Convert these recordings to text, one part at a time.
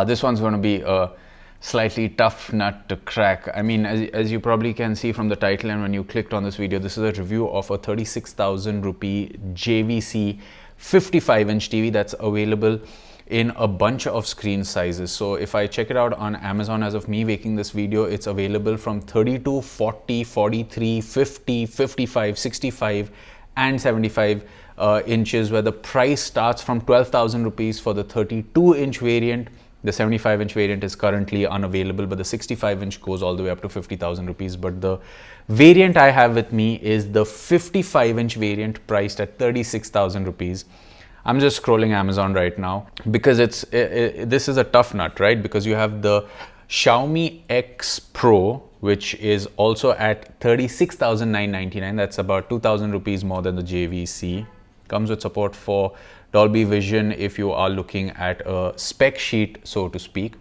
This one's going to be a slightly tough nut to crack. I mean, as you probably can see from the title and when you clicked on this video, this is a review of a 36,000 rupee JVC 55-inch TV that's available in a bunch of screen sizes. So if I check it out on Amazon as of me making this video, it's available from 32, 40, 43, 50, 55, 65 and 75 inches, where the price starts from 12,000 rupees for the 32-inch variant. The 75-inch variant is currently unavailable, but the 65-inch goes all the way up to 50,000 rupees. But the variant I have with me is the 55-inch variant, priced at 36,000 rupees. I'm just scrolling Amazon right now because this is a tough nut, right? Because you have the Xiaomi X Pro, which is also at 36,999. That's about 2,000 rupees more than the JVC. Comes with support for Dolby Vision if you are looking at a spec sheet, so to speak.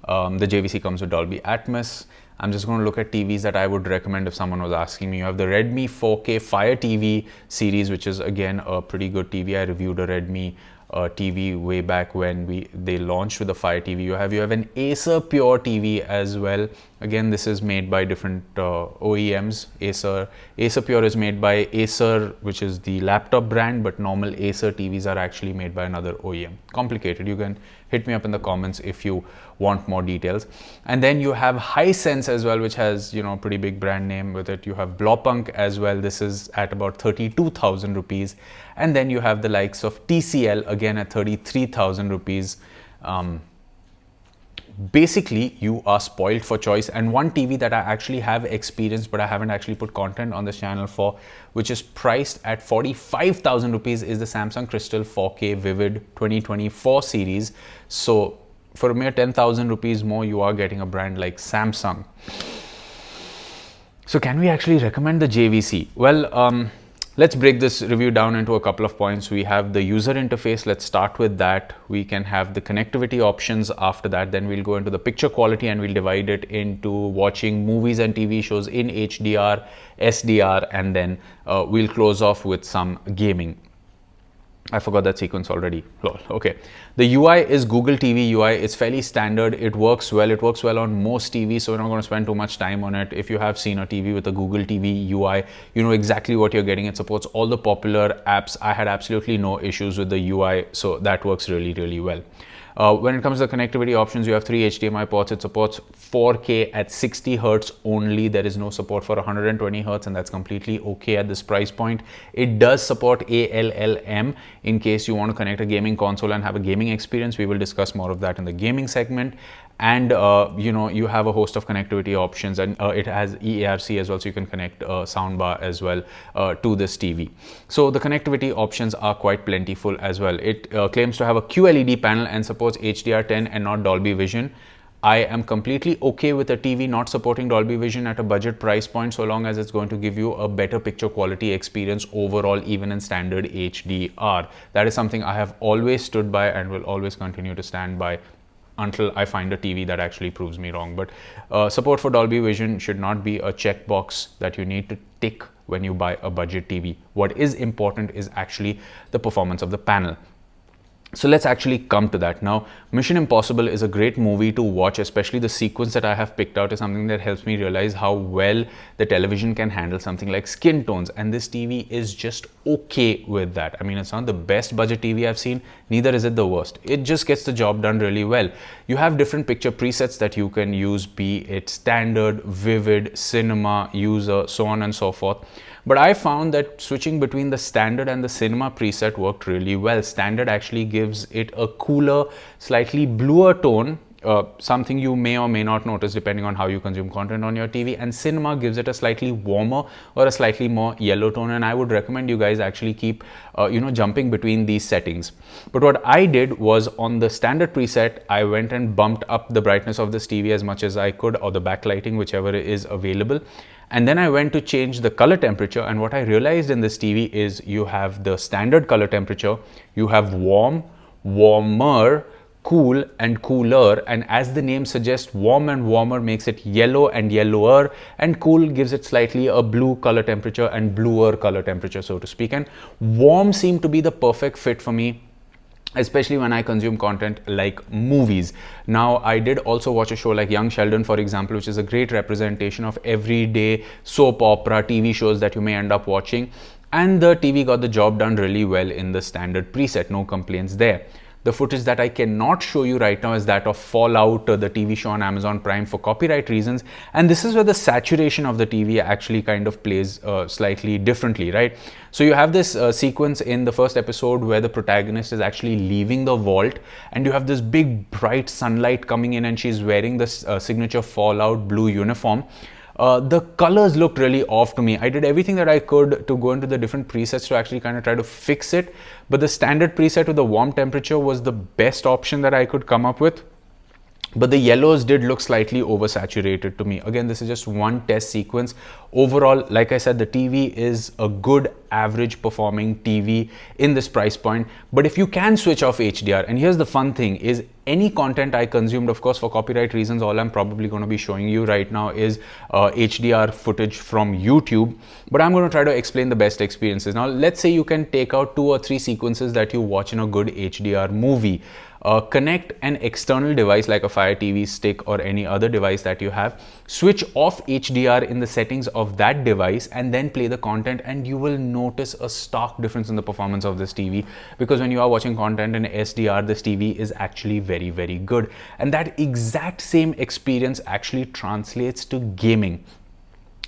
The JVC comes with Dolby Atmos. I'm just going to look at TVs that I would recommend if someone was asking me. You have the Redmi 4K Fire TV series, which is again a pretty good TV. I reviewed a Redmi TV way back when they launched with the Fire TV. You have an Acer Pure TV as well. Again, this is made by different OEMs. Acer Pure is made by Acer, which is the laptop brand, but normal Acer TVs are actually made by another OEM. Complicated. You can hit me up in the comments if you want more details. And then you have Hisense as well, which has, a pretty big brand name with it. You have Blopunk as well. This is at about 32,000 rupees. And then you have the likes of TCL again at 33,000 rupees. Basically, you are spoiled for choice. And one TV that I actually have experienced, but I haven't actually put content on this channel for, which is priced at 45,000 rupees, is the Samsung Crystal 4K Vivid 2024 series. So for a mere 10,000 rupees more, you are getting a brand like Samsung. So can we actually recommend the JVC? Well, let's break this review down into a couple of points. We have the user interface. Let's start with that. We can have the connectivity options after that. Then we'll go into the picture quality and we'll divide it into watching movies and TV shows in HDR, SDR, and then we'll close off with some gaming. I forgot that sequence already. Lol. Okay. The UI is Google TV UI. It's fairly standard. It works well. It works well on most TVs, so we're not going to spend too much time on it. If you have seen a TV with a Google TV UI, you know exactly what you're getting. It supports all the popular apps. I had absolutely no issues with the UI, so that works really, really well. When it comes to the connectivity options, you have 3 HDMI ports. It supports 4K at 60 Hz only. There is no support for 120 Hz, and that's completely okay at this price point. It does support ALLM in case you want to connect a gaming console and have a gaming experience. We will discuss more of that in the gaming segment. And you have a host of connectivity options, and it has EARC as well, so you can connect a soundbar as well to this TV. So the connectivity options are quite plentiful as well. It claims to have a QLED panel and supports HDR10 and not Dolby Vision. I am completely okay with a TV not supporting Dolby Vision at a budget price point, so long as it's going to give you a better picture quality experience overall, even in standard HDR. That is something I have always stood by and will always continue to stand by until I find a TV that actually proves me wrong. But support for Dolby Vision should not be a checkbox that you need to tick when you buy a budget TV. What is important is actually the performance of the panel. So let's actually come to that. Now, Mission Impossible is a great movie to watch, especially the sequence that I have picked out is something that helps me realize how well the television can handle something like skin tones. And this TV is just okay with that. I mean, it's not the best budget TV I've seen, neither is it the worst. It just gets the job done really well. You have different picture presets that you can use, be it standard, vivid, cinema, user, so on and so forth. But I found that switching between the standard and the cinema preset worked really well. Standard actually gives it a cooler, slightly bluer tone, something you may or may not notice depending on how you consume content on your TV. And cinema gives it a slightly warmer or a slightly more yellow tone. And I would recommend you guys actually keep, jumping between these settings. But what I did was, on the standard preset, I went and bumped up the brightness of this TV as much as I could, or the backlighting, whichever is available. And then I went to change the color temperature, and what I realized in this TV is you have the standard color temperature, you have warm, warmer, cool and cooler, and as the name suggests, warm and warmer makes it yellow and yellower, and cool gives it slightly a blue color temperature and bluer color temperature, so to speak. And warm seemed to be the perfect fit for me. especially when I consume content like movies. Now, I did also watch a show like Young Sheldon, for example, which is a great representation of everyday soap opera TV shows that you may end up watching. And the TV got the job done really well in the standard preset, no complaints there. The footage that I cannot show you right now is that of Fallout, the TV show on Amazon Prime, for copyright reasons. And this is where the saturation of the TV actually kind of plays slightly differently, right? So you have this sequence in the first episode where the protagonist is actually leaving the vault, and you have this big bright sunlight coming in, and she's wearing this signature Fallout blue uniform. The colors looked really off to me. I did everything that I could to go into the different presets to actually kind of try to fix it, but the standard preset with the warm temperature was the best option that I could come up with. But the yellows did look slightly oversaturated to me. Again, this is just one test sequence. Overall, like I said, the TV is a good average performing TV in this price point. But if you can switch off HDR, and here's the fun thing, is any content I consumed, of course, for copyright reasons, all I'm probably going to be showing you right now is HDR footage from YouTube. But I'm going to try to explain the best experiences. Now, let's say you can take out 2 or 3 sequences that you watch in a good HDR movie. Connect an external device like a Fire TV stick or any other device that you have, switch off HDR in the settings of that device, and then play the content, and you will notice a stark difference in the performance of this TV, because when you are watching content in SDR, this TV is actually very, very good. And that exact same experience actually translates to gaming.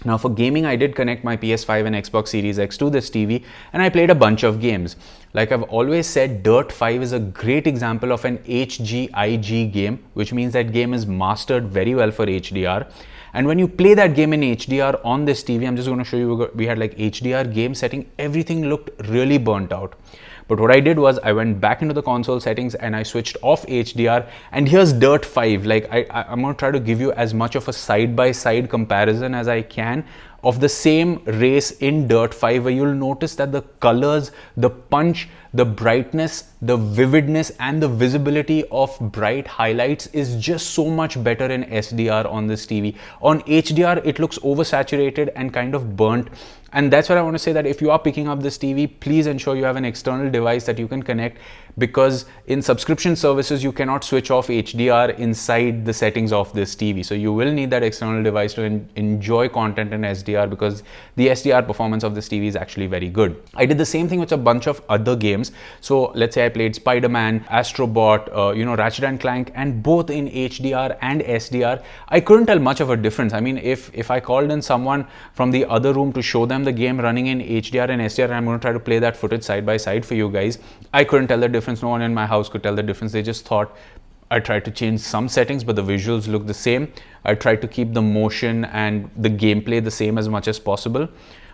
Now, for gaming, I did connect my PS5 and Xbox Series X to this TV, and I played a bunch of games. Like I've always said, Dirt 5 is a great example of an HGIG game, which means that game is mastered very well for HDR. And when you play that game in HDR on this TV, I'm just going to show you, we had like HDR game setting, everything looked really burnt out. But what I did was I went back into the console settings and I switched off HDR, and here's Dirt 5. Like I'm going to try to give you as much of a side-by-side comparison as I can of the same race in Dirt 5, where you'll notice that the colors, the punch, the brightness, the vividness, and the visibility of bright highlights is just so much better in SDR on this TV. On HDR, it looks oversaturated and kind of burnt. And that's what I want to say, that if you are picking up this TV, please ensure you have an external device that you can connect, because in subscription services, you cannot switch off HDR inside the settings of this TV. So you will need that external device to enjoy content in SDR, because the SDR performance of this TV is actually very good. I did the same thing with a bunch of other games. So let's say I played Spider-Man, Astrobot, Ratchet and Clank, and both in HDR and SDR. I couldn't tell much of a difference. I mean, if I called in someone from the other room to show them the game running in HDR and SDR, and I'm going to try to play that footage side by side for you guys, I couldn't tell the difference. No one in my house could tell the difference. They just thought I tried to change some settings, but the visuals look the same. I tried to keep the motion and the gameplay the same as much as possible.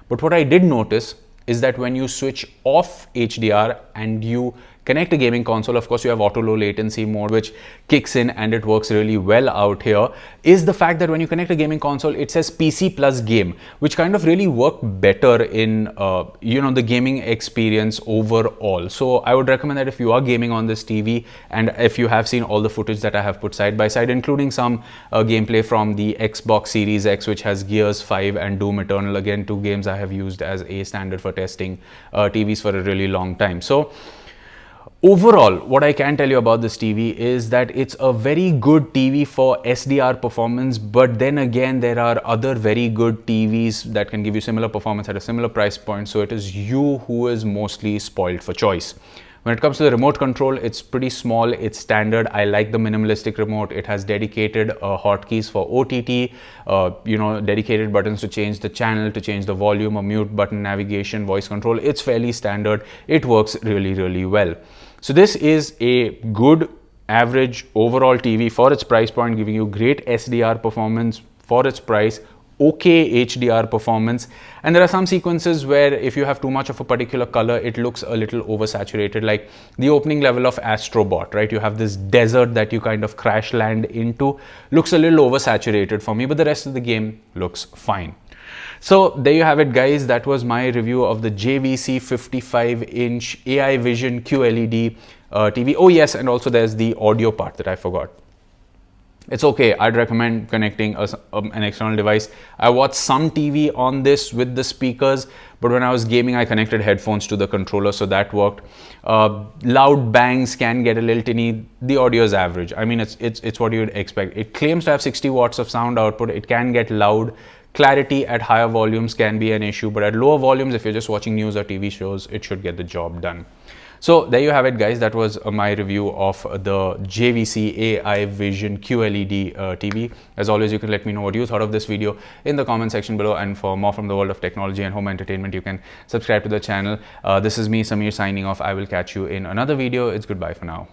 But what I did notice is that when you switch off HDR and you connect a gaming console, of course you have auto low latency mode, which kicks in and it works really well out here, is the fact that when you connect a gaming console, it says PC plus game, which kind of really work better in the gaming experience overall. So I would recommend that if you are gaming on this TV, and if you have seen all the footage that I have put side by side, including some gameplay from the Xbox Series X, which has Gears 5 and Doom Eternal, again 2 games I have used as a standard for testing TVs for a really long time. So overall, what I can tell you about this TV is that it's a very good TV for SDR performance, but then again, there are other very good TVs that can give you similar performance at a similar price point. So it is you who is mostly spoiled for choice. When it comes to the remote control, it's pretty small, it's standard. I like the minimalistic remote. It has dedicated hotkeys for OTT, dedicated buttons to change the channel, to change the volume, a mute button, navigation, voice control. It's fairly standard. It works really, really well. So this is a good average overall TV for its price point, giving you great SDR performance for its price, okay HDR performance. And there are some sequences where if you have too much of a particular color, it looks a little oversaturated, like the opening level of Astrobot, right? You have this desert that you kind of crash land into, looks a little oversaturated for me, but the rest of the game looks fine. So there you have it, guys. That was my review of the JVC 55-inch AI Vision QLED TV. Oh yes, and also there's the audio part that I forgot. it's okay. I'd recommend connecting an external device. I watched some TV on this with the speakers, but when I was gaming, I connected headphones to the controller, so that worked. Loud bangs can get a little tinny. The audio is average. I mean, it's what you'd expect. It claims to have 60 watts of sound output. It can get loud. Clarity at higher volumes can be an issue, but at lower volumes, if you're just watching news or TV shows, it should get the job done. So there you have it, guys. That was my review of the JVC AI Vision QLED TV. As always, you can let me know what you thought of this video in the comment section below. And for more from the world of technology and home entertainment, you can subscribe to the channel. This is me, Samir, signing off. I will catch you in another video. It's goodbye for now.